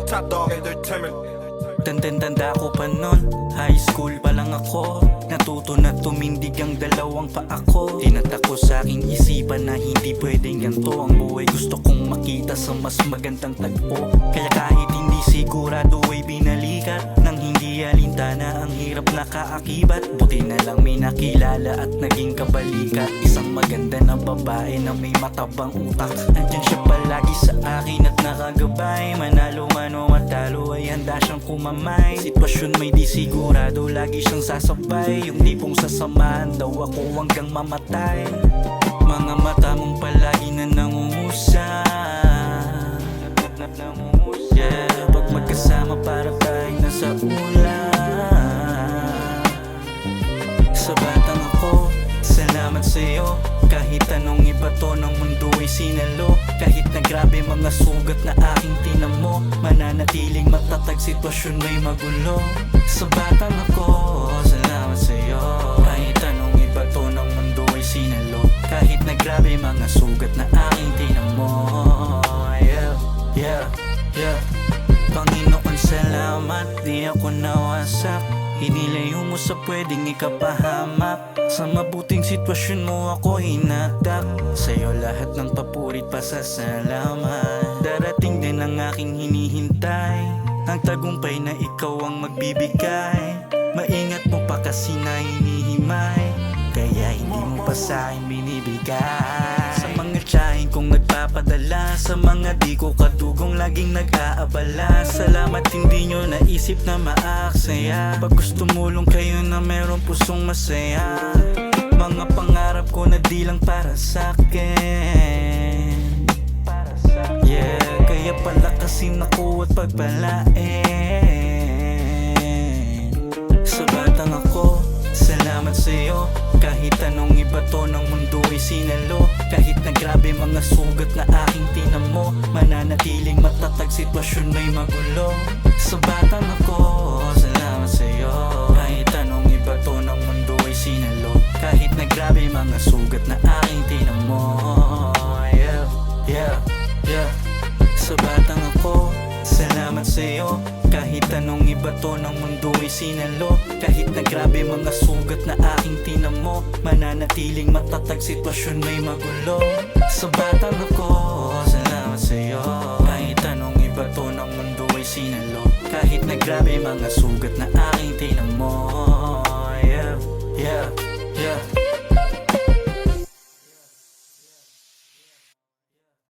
Top dog entertainment. Tanda ko pa nun, high school pa lang ako. Natuto na tumindig ang dalawang paa ko. Tinatako sa aking isipan na hindi pwedeng ganto ang buhay. Gusto kong makita sa mas magandang tagpo. Kaya kahit hindi sigurado ay binalikat nang hindi alintana ang hirap na kaakibat. Buti na lang may nakilala at naging kabalikat. Isang maganda na babae na may matabang utak. Andyan siya palagi sa akin at nakagabay. Manalo man o matalo ay handa siyang kumamay. Sitwasyon may di sigurado, lagi siyang sasabay. Yung tipong sasamahan daw ako hanggang mamatay. Mga mata mong palagi na nangungusa. Yeah, pag magkasama para tayong nasa ulan. Sa batang ako, salamat sa'yo. Kahit anong ibato ng mundo ay sinalo. Kahit na grabe mga sugat na aking tinamo, mananatiling matatag sitwasyon may magulo. Sa batang ako, salamat sa'yo. Kahit anong ibato ng mundo ay sinalo. Kahit na grabe mga sugat na aking tinamo. Yeah, yeah, yeah. Panginoon salamat, di ako nawasak. Hinilayo mo sa pwedeng ikapahamak. Sa mabuting sitwasyon mo ako hinagdak. Sa'yo lahat ng papurit pasasalamat. Darating din ang aking hinihintay, ang tagumpay na ikaw ang magbibigay. Maingat mo pa kasi na hinihimay, kaya hindi mo pa sa'kin binibigay. Sa mga tiyahin kong nagpapadala, sa mga di ko kadugong laging nag-aabala. Salamat hindi nyo naisip na maaksaya. Pag gusto mulong kayo na meron pusong masaya. Mga pangarap ko na di lang para sa'kin. Yeah, kaya palakasin ako at pagpalain. Sa batang ako, salamat sa'yo. Kahit anong ibato ng mundo ay sinalo. Kahit na grabe mga sugat na aking tinamo, mananatiling matatag sitwasyon may magulo. Sa batang ako, salamat sa'yo. Kahit anong ibato ng mundo ay sinalo. Kahit na grabe mga sugat na aking tinamo. Yeah, yeah, yeah. Sa batang ako, salamat sa'yo. Kahit anong ibato ng mundo ay sinalo. Kahit na grabe mga sugat na aking tinamo, mananatiling matatag sitwasyon may magulo. Sa batang ako, salamat sa'yo. Kahit anong ibato ng mundo ay sinalo. Kahit na grabe mga sugat na aking tinamo. Yeah, yeah, yeah.